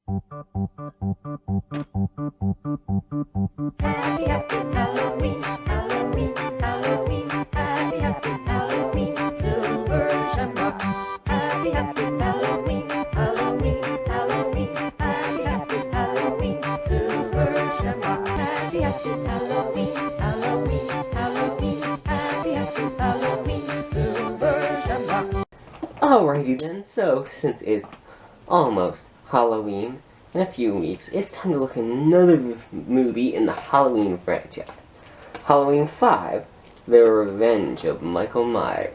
Happy, happy Halloween, Halloween, Halloween. Happy, happy Halloween, Silver Shamrock. Happy, happy Halloween, Halloween, Halloween. Happy, happy Halloween, Silver Shamrock. Happy, happy Halloween, Halloween, Halloween. Happy, happy Halloween, Silver Shamrock. Alrighty then, so since it's almost Halloween, in a few weeks, it's time to look at another movie in the Halloween franchise. Halloween 5, The Revenge of Michael Myers.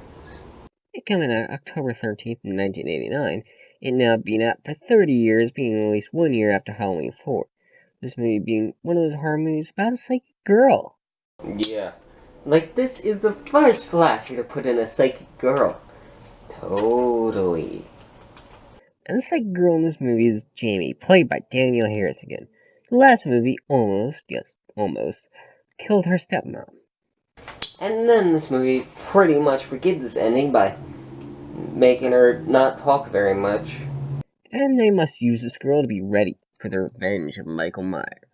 It came out October 13th, 1989. It now been out for 30 years, being released 1 year after Halloween 4. This movie being one of those horror movies about a psychic girl. Yeah, like this is the first slasher to put in a psychic girl. Totally. And the psychic girl in this movie is Jamie, played by Danielle Harris again. The last movie almost, yes, almost, killed her stepmom. And then this movie pretty much forgets this ending by making her not talk very much. And they must use this girl to be ready for the revenge of Michael Myers.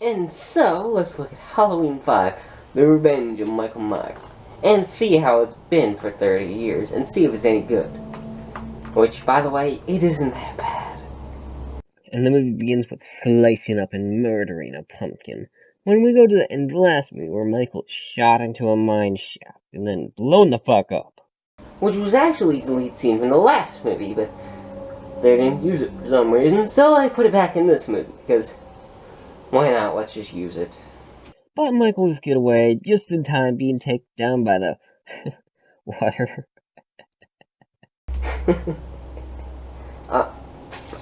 And so, let's look at Halloween 5, The Revenge of Michael Myers, and see how it's been for 30 years, and see if it's any good. Which, by the way, it isn't that bad. And the movie begins with slicing up and murdering a pumpkin. When we go to the end of the last movie, where Michael is shot into a mine shaft and then blown the fuck up. Which was actually the lead scene from the last movie, but they didn't use it for some reason, so I put it back in this movie, because why not? Let's just use it. But Michael just get away just in time, being taken down by the water.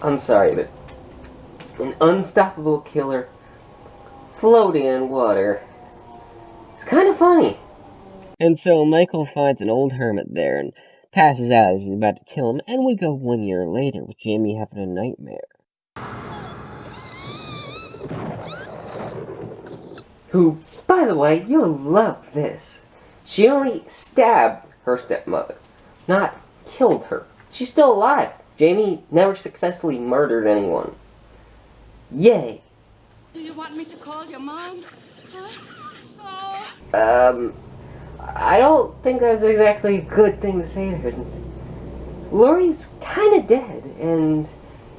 I'm sorry, but an unstoppable killer floating in water. It's kind of funny. And so Michael finds an old hermit there and passes out as he's about to kill him, and we go 1 year later with Jamie having a nightmare. Who, by the way, you'll love this. She only stabbed her stepmother, not killed her. She's still alive. Jamie never successfully murdered anyone. Yay. Do you want me to call your mom? Huh? Oh. I don't think that's exactly a good thing to say to her, since Laurie's kind of dead, and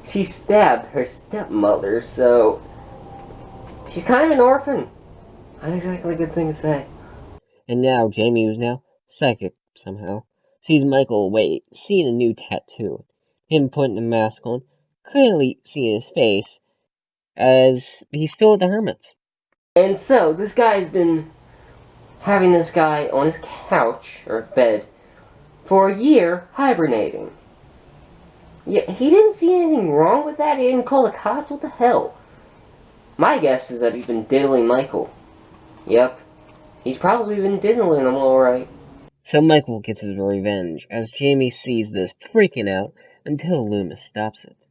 she stabbed her stepmother, so she's kind of an orphan. Not exactly a good thing to say. And now Jamie, who's now psychic somehow, sees Michael seeing a new tattoo. Him putting a mask on, clearly seeing his face, as he's still with the hermits. And so, this guy's been having this guy on his couch, or bed, for a year, hibernating. Yeah, he didn't see anything wrong with that. He didn't call the cops. What the hell? My guess is that he's been diddling Michael. Yep. He's probably been diddling him alright. So Michael gets his revenge, as Jamie sees this, freaking out, until Loomis stops it.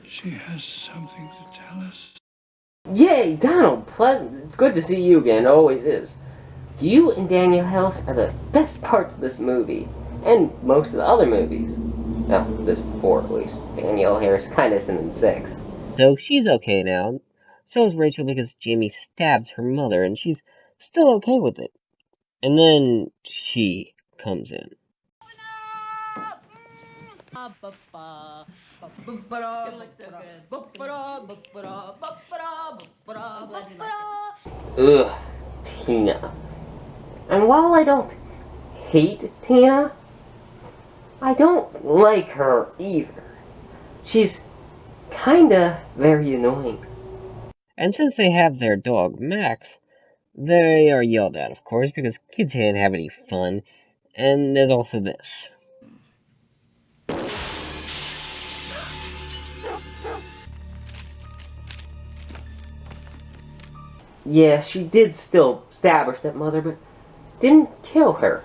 She has something to tell us. Yay, Donald Pleasant! It's good to see you again, it always is. You and Danielle Harris are the best parts of this movie, and most of the other movies. Well, this 4 at least. Danielle Harris kinda isn't in 6. So she's okay now. So is Rachel, because Jamie stabs her mother, and she's still okay with it. And then she comes in. Ugh, Tina. And while I don't hate Tina, I don't like her either. She's kinda very annoying. And since they have their dog, Max, they are yelled at, of course, because kids can't have any fun. And there's also this. Yeah, she did still stab her stepmother, but didn't kill her,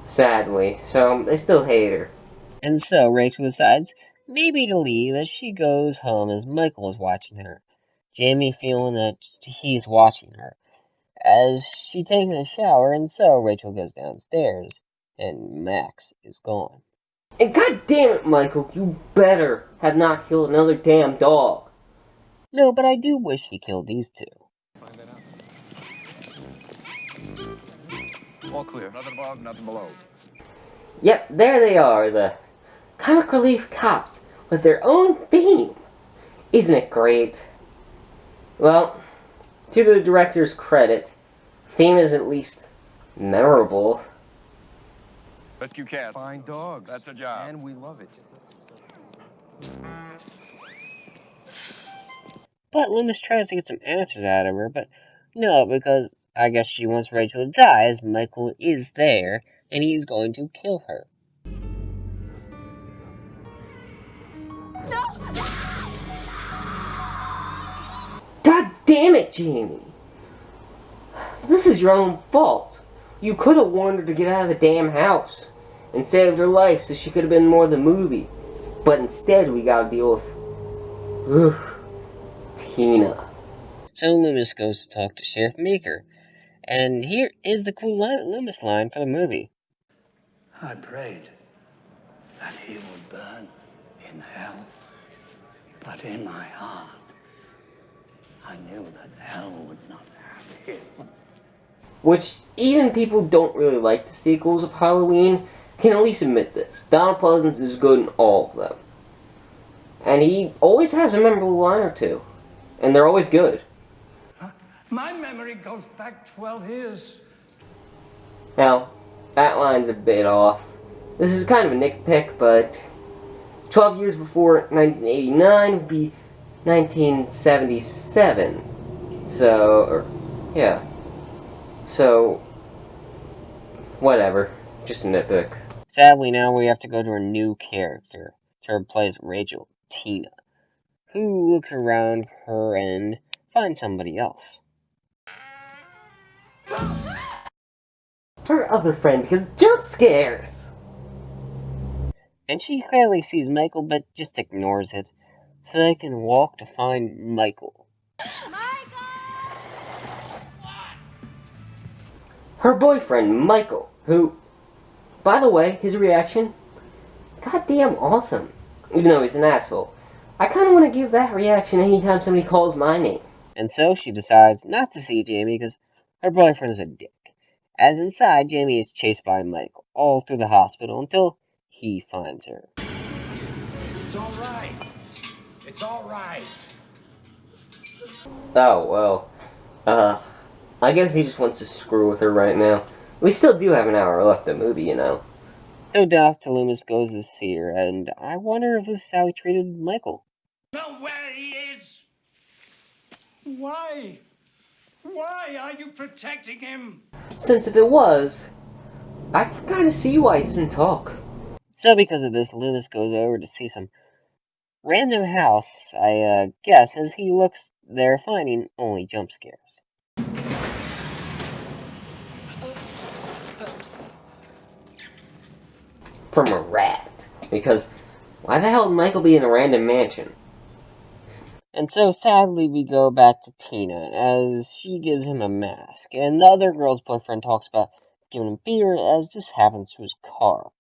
sadly, so they still hate her. And so Rachel decides maybe to leave as she goes home as Michael is watching her. Jamie feeling that he's watching her as she takes a shower, and so Rachel goes downstairs and Max is gone. And god damn it, Michael, you better have not killed another damn dog. No, but I do wish he killed these two. Find that out. All clear. Nothing above, nothing below. Yep, there they are, the comic relief cops with their own theme. Isn't it great? Well, to the director's credit, theme is at least memorable. Rescue cats. Find dogs. That's a job. And we love it. But Loomis tries to get some answers out of her, but no, because I guess she wants Rachel to die as Michael is there, and he's going to kill her. God damn it, Jamie! This is your own fault. You could have warned her to get out of the damn house and saved her life so she could have been more of the movie. But instead we gotta deal with Tina. So Loomis goes to talk to Sheriff Meeker. And here is the cool Loomis line for the movie. I prayed that he would burn in hell, but in my heart, I knew that hell would not have him. Which, even people don't really like the sequels of Halloween, can at least admit this. Donald Pleasence is good in all of them. And he always has a memorable line or two. And they're always good. My memory goes back 12 years. Now, that line's a bit off. This is kind of a nitpick, but 12 years before 1989 would be 1977. So, whatever. Just a nitpick. Sadly, now we have to go to a new character to replace Rachel, Tina, who looks around her and finds somebody else. Her other friend, because jump scares! And she clearly sees Michael, but just ignores it, so they can walk to find Michael. Her boyfriend, Michael, who, by the way, his reaction, goddamn awesome. Even though he's an asshole. I kind of want to give that reaction anytime somebody calls my name. And so she decides not to see Jamie because her boyfriend's a dick. As inside, Jamie is chased by Michael all through the hospital until he finds her. It's all right. It's all right. Oh, well. I guess he just wants to screw with her right now. We still do have an hour left of the movie, you know. So Dr. Loomis goes to see her, and I wonder if this is how he treated Michael. Know where he is? Why? Why are you protecting him? Since if it was, I can kind of see why he doesn't talk. So because of this, Loomis goes over to see some random house, I guess, as he looks there finding only jump scares. From a rat. Because why the hell would Michael be in a random mansion? And so sadly we go back to Tina as she gives him a mask. And the other girl's boyfriend talks about giving him beer as this happens to his car.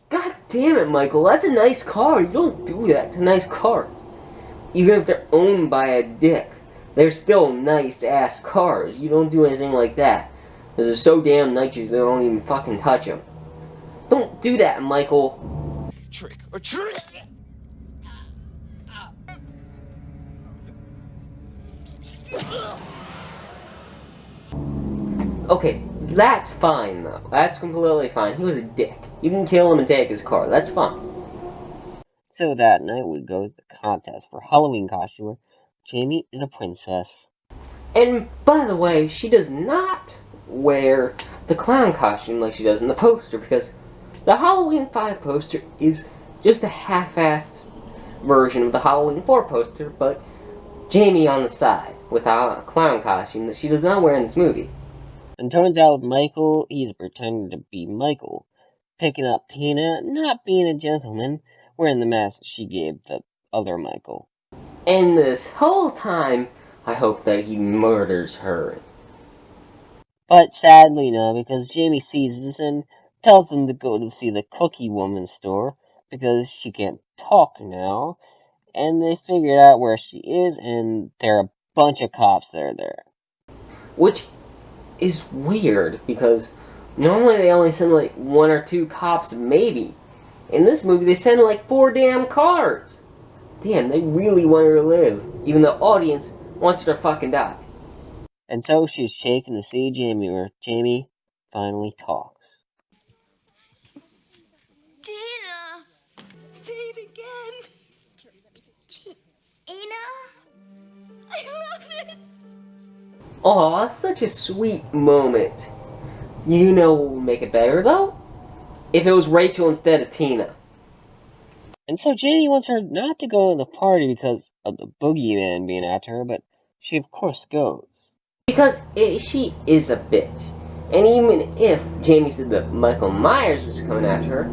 God damn it, Michael, that's a nice car. You don't do that to a nice car. Even if they're owned by a dick, they're still nice-ass cars. You don't do anything like that. Because they're so damn nice you don't even fucking touch them. Don't do that, Michael. Trick or treat. Okay, that's fine, though. That's completely fine. He was a dick. You can kill him and take his car. That's fine. So that night we go to the contest for Halloween costume where Jamie is a princess. And by the way, she does not wear the clown costume like she does in the poster because the Halloween 5 poster is just a half-assed version of the Halloween 4 poster, but Jamie on the side with a clown costume that she does not wear in this movie. And turns out with Michael, he's pretending to be Michael, picking up Tina, not being a gentleman, wearing the mask that she gave the other Michael. And this whole time, I hope that he murders her. But sadly no, because Jamie sees this and tells them to go to see the Cookie Woman store because she can't talk now. And they figured out where she is, and there are a bunch of cops that are there. Which is weird, because normally they only send like 1 or 2 cops, maybe. In this movie, they send like 4 damn cars. Damn, they really want her to live, even the audience wants her to fucking die. And so she's shaken to see Jamie, where Jamie finally talks. Tina! Say it again. Tina? I love it. Aw, such a sweet moment. You know what would make it better, though? If it was Rachel instead of Tina. And so Jamie wants her not to go to the party because of the boogeyman being after her, but she of course goes. Because she is a bitch. And even if Jamie said that Michael Myers was coming after her,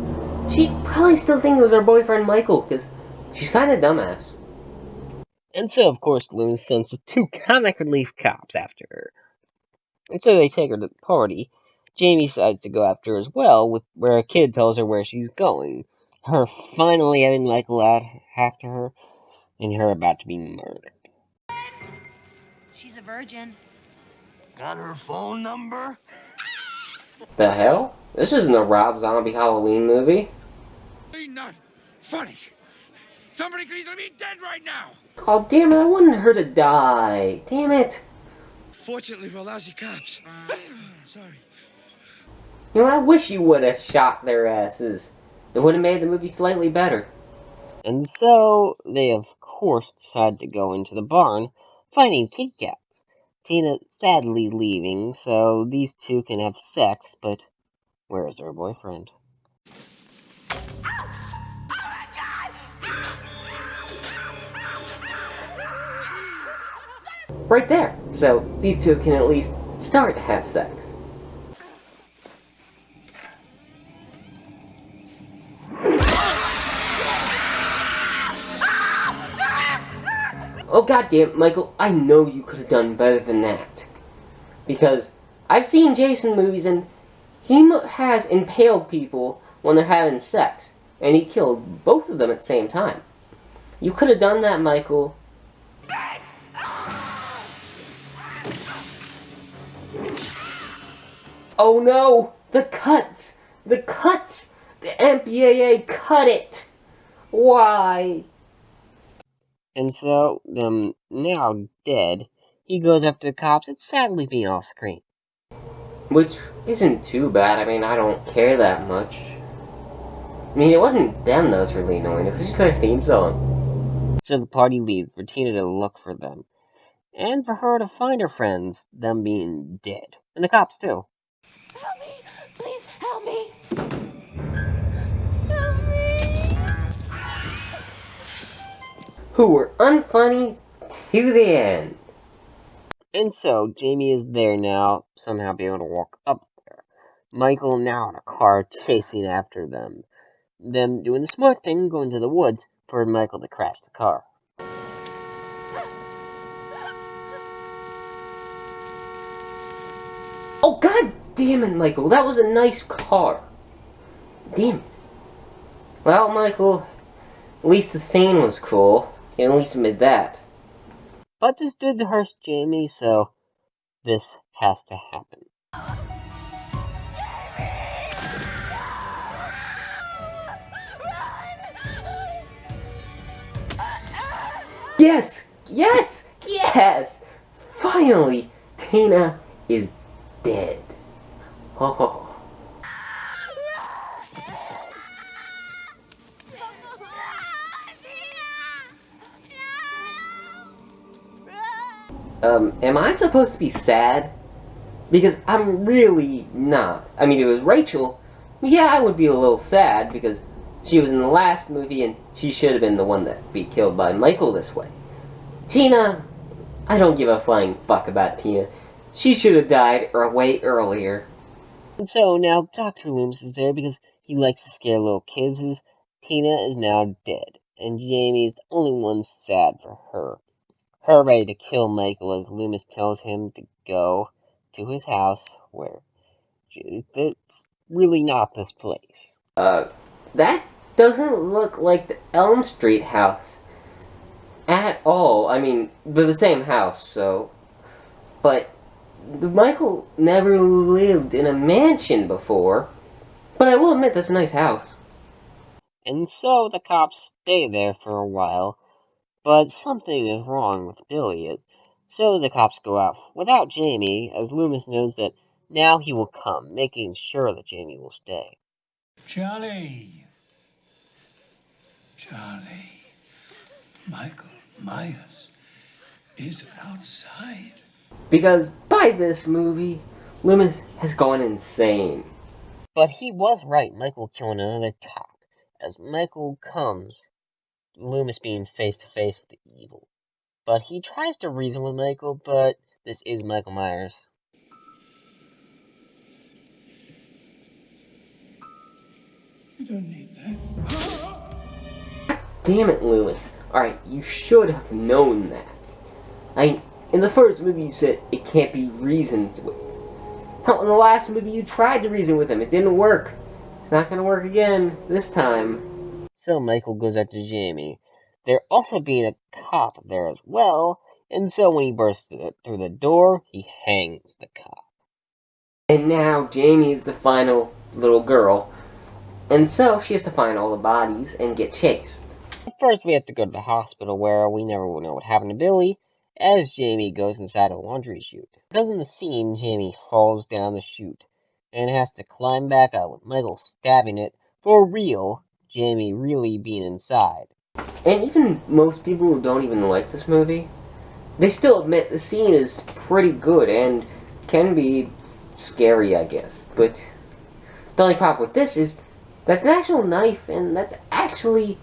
she'd probably still think it was her boyfriend Michael, because she's kind of dumbass. And so, of course, Loomis sends the 2 comic relief cops after her. And so they take her to the party. Jamie decides to go after her as well, where a kid tells her where she's going. Her finally having Michael out after her, and her about to be murdered. She's a virgin. Got her phone number? The hell? This isn't a Rob Zombie Halloween movie. Not funny. Somebody could easily be dead right now. Oh, damn it, I wanted her to die. Damn it. Fortunately, we're lousy cops. Sorry. You know, I wish you would have shot their asses. It would have made the movie slightly better. And so, they of course decide to go into the barn, finding kitty cats. Tina sadly leaving, so these 2 can have sex, but where is her boyfriend? Right there! So, these 2 can at least start to have sex. Oh goddamn, Michael, I know you could have done better than that. Because I've seen Jason movies and he has impaled people when they're having sex. And he killed both of them at the same time. You could have done that, Michael. Oh no! The cuts! The cuts! The MPAA cut it! Why? And so, them now dead, he goes after the cops and sadly being off screen. Which isn't too bad. I mean, I don't care that much. I mean, it wasn't them that was really annoying. It was just their theme song. So the party leaves for Tina to look for them. And for her to find her friends, them being dead. And the cops too. Help me! Please help me! Help me! Who were unfunny to the end. And so, Jamie is there now, somehow being able to walk up there. Michael now in a car chasing after them. Them doing the smart thing, going to the woods for Michael to crash the car. Oh god damn it, Michael, that was a nice car. Damn it. Well, Michael, at least the scene was cool. You can at least admit that. But this did hurt Jamie, so this has to happen. Yes! Yes! Yes! Finally, Tina is dead. Oh. Am I supposed to be sad? Because I'm really not. I mean, if it was Rachel, yeah, I would be a little sad because she was in the last movie and she should have been the one that be killed by Michael this way. Tina, I don't give a flying fuck about Tina. She should have died way earlier. And so now Dr. Loomis is there because he likes to scare little kids. As Tina is now dead, and Jamie is the only one sad for her. her ready to kill Michael as Loomis tells him to go to his house where it's really not this place. That doesn't look like the Elm Street house at all. I mean, they're the same house, so... But Michael never lived in a mansion before. But I will admit, that's a nice house. And so the cops stay there for a while, but something is wrong with Billy. So the cops go out without Jamie, as Loomis knows that now he will come, making sure that Jamie will stay. Charlie. Michael Myers is outside. Because by this movie, Loomis has gone insane. But he was right, Michael killing another cop. As Michael comes, Loomis being face to face with the evil. But he tries to reason with Michael, but this is Michael Myers. You don't need that. Damn it, Loomis. Alright, you should have known that. In the first movie you said it can't be reasoned with. Hell, in the last movie you tried to reason with him. It didn't work. It's not gonna work again this time. So Michael goes after Jamie. There also being a cop there as well, and so when he bursts through the door, he hangs the cop. And now Jamie is the final little girl, and so she has to find all the bodies and get chased. First we have to go to the hospital where we never will know what happened to Billy, as Jamie goes inside a laundry chute. Because in the scene, Jamie falls down the chute and has to climb back up with Michael stabbing it for real, Jamie really being inside. And even most people who don't even like this movie, they still admit the scene is pretty good and can be scary, I guess. But the only problem with this is that's an actual knife and that's actually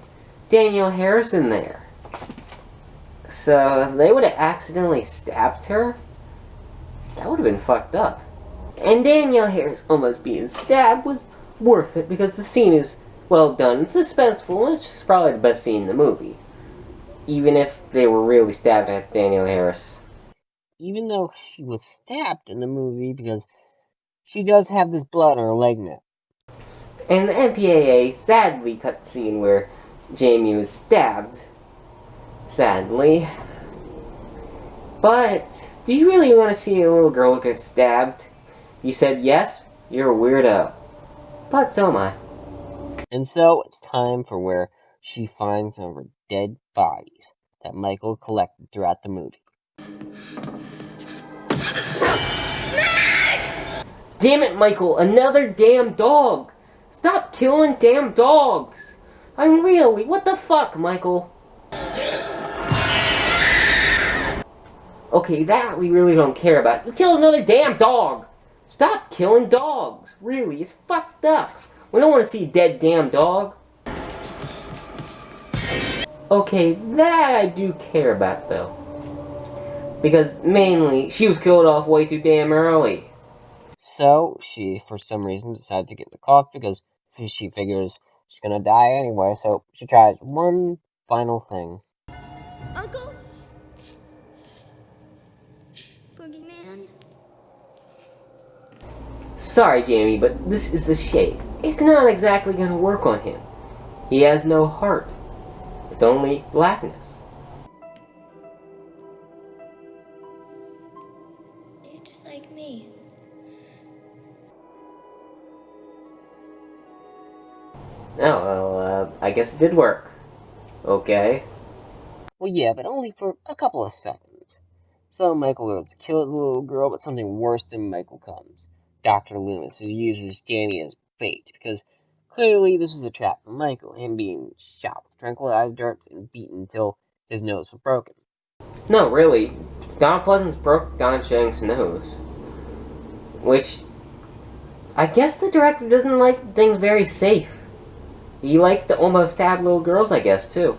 Danielle Harrison there. So if they would have accidentally stabbed her, that would have been fucked up. And Danielle Harris almost being stabbed was worth it because the scene is well done and suspenseful, and it's probably the best scene in the movie. Even if they were really stabbed at Danielle Harris. Even though she was stabbed in the movie because she does have this blood on her leg now. And the MPAA sadly cut the scene where Jamie was stabbed. Sadly. But, do you really want to see a little girl get stabbed? You said yes? You're a weirdo. But so am I. And so, it's time for where she finds some of her dead bodies that Michael collected throughout the movie. Damn it, Michael! Another damn dog! Stop killing damn dogs! I'm really... What the fuck, Michael? Okay, that we really don't care about. You killed another damn dog! Stop killing dogs! Really, it's fucked up. We don't want to see a dead damn dog. Okay, that I do care about, though. Because, mainly, she was killed off way too damn early. So, she, for some reason, decides to get in the coffin because she figures she's gonna die anyway, so she tries one final thing. Uncle? Boogeyman? Sorry, Jamie, but this is the shade. It's not exactly gonna work on him. He has no heart. It's only blackness. You're just like me. Oh, well, I guess it did work. Okay. Well, yeah, but only for a couple of seconds. So Michael goes to kill the little girl, but something worse than Michael comes. Dr. Loomis, who uses Jamie as bait, because clearly this was a trap for Michael, him being shot with tranquilized darts and beaten until his nose was broken. No, really, Don Pleasance broke Don Chang's nose. Which, I guess the director doesn't like things very safe. He likes to almost stab little girls, I guess, too.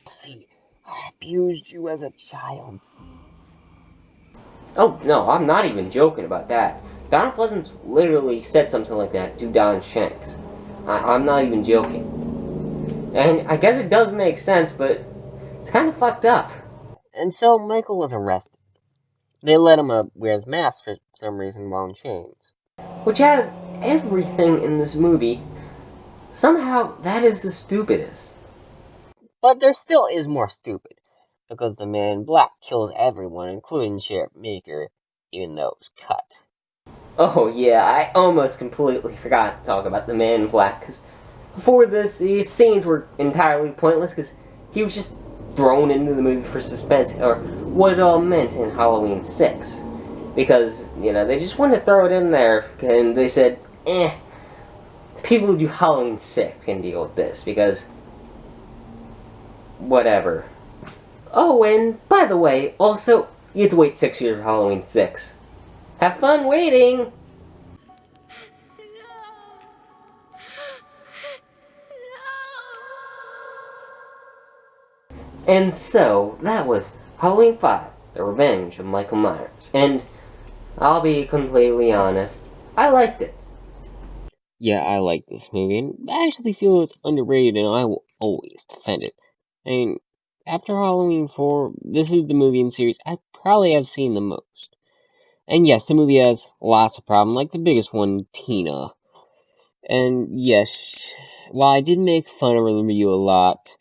See, I abused you as a child. Oh, no, I'm not even joking about that. Don Pleasance literally said something like that to Don Shanks. I'm not even joking. And I guess it does make sense, but it's kind of fucked up. And so Michael was arrested. They let him wear his mask for some reason while in chains. Which out of everything in this movie, somehow that is the stupidest. But there still is more stupid, because the Man in Black kills everyone, including Sheriff Meeker, even though it was cut. Oh yeah, I almost completely forgot to talk about the Man in Black, because before this, these scenes were entirely pointless, because he was just thrown into the movie for suspense, or what it all meant in Halloween 6. Because, you know, they just wanted to throw it in there, and they said, the people who do Halloween 6 can deal with this, because whatever. Oh, and by the way, also, you have to wait 6 years for Halloween 6. Have fun waiting! And so, that was Halloween 5, The Revenge of Michael Myers. And I'll be completely honest, I liked it. Yeah, I like this movie, and I actually feel it's underrated, and I will always defend it. I mean, after Halloween 4, this is the movie in the series I probably have seen the most. And yes, the movie has lots of problems, like the biggest one, Tina. And yes, while I did make fun of her in the review a lot,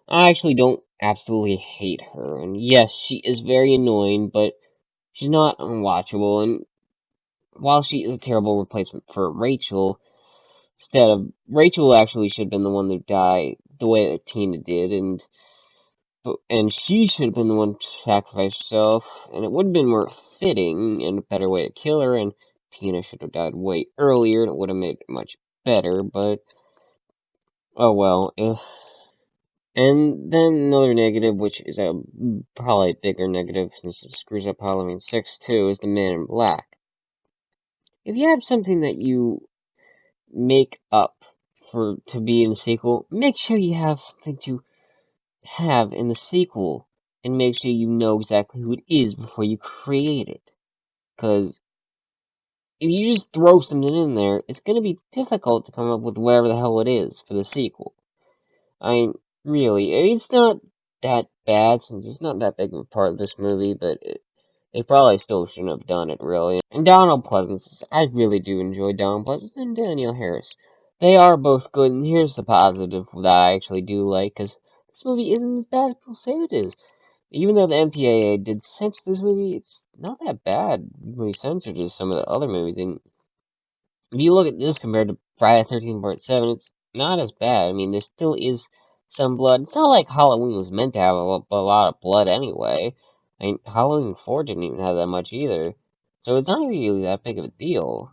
I actually don't absolutely hate her. And yes, she is very annoying, but she's not unwatchable. And while she is a terrible replacement for Rachel, Rachel actually should have been the one to die the way that Tina did, and she should have been the one to sacrifice herself, and it would have been more fitting and a better way to kill her, and Tina should have died way earlier, and it would have made it much better, but oh well. And then another negative, which is a probably a bigger negative since it screws up Halloween 6 too, is the Man in Black. If you have something that you make up to be in the sequel, make sure you have something to have in the sequel, and make sure you know exactly who it is before you create it. Because if you just throw something in there, it's going to be difficult to come up with whatever the hell it is for the sequel. I mean, really, it's not that bad, since it's not that big of a part of this movie, but they probably still shouldn't have done it, really. And Donald Pleasence, I really do enjoy Donald Pleasence and Danielle Harris. They are both good, and here's the positive that I actually do like, because this movie isn't as bad as people say it is. Even though the MPAA did censor this movie, it's not that bad when we censored as some of the other movies. And if you look at this compared to Friday the 13th Part 7, it's not as bad. I mean, there still is some blood. It's not like Halloween was meant to have a lot of blood anyway. I mean, Halloween 4 didn't even have that much either. So it's not really that big of a deal.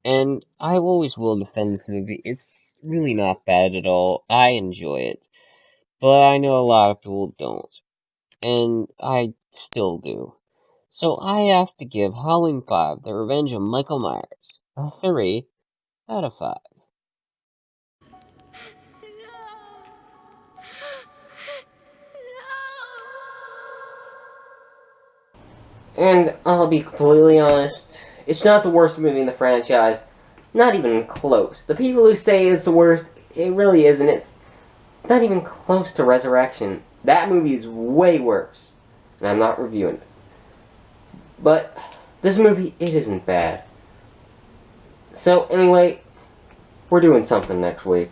And I always will defend this movie. It's really not bad at all. I enjoy it. But I know a lot of people don't. And I still do. So I have to give Halloween 5, The Revenge of Michael Myers, a 3 out of 5. And I'll be completely honest, it's not the worst movie in the franchise. Not even close. The people who say it's the worst, it really isn't. It's not even close to Resurrection. That movie is way worse. And I'm not reviewing it. But this movie, it isn't bad. So anyway, we're doing something next week.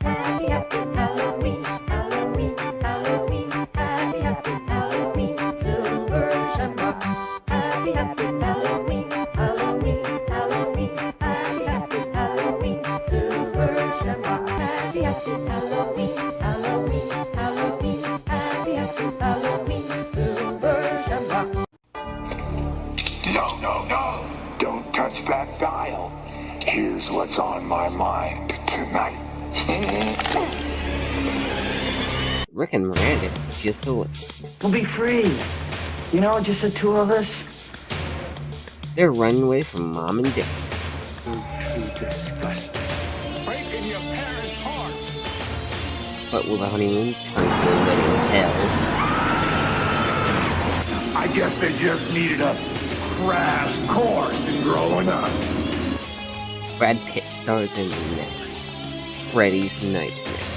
Happy, happy Halloween, Halloween, Halloween. Happy, happy Halloween, Silver Shamrock. Happy, happy Halloween, Halloween, Halloween. Happy, happy Halloween, Silver Shamrock. Happy, happy Halloween, Halloween, Halloween. Happy, happy Halloween, Silver Shamrock. No, no, no. Don't touch that dial. Here's what's on my mind tonight. Rick and Miranda, just do it. We'll be free. You know, just the two of us. They're running away from Mom and Dad. Too disgusting. Breaking your parents' hearts. But will the honeymoon turn to a living hell? I guess they just needed a crash course in growing up. Brad Pitt stars in the next Freddy's Nightmare.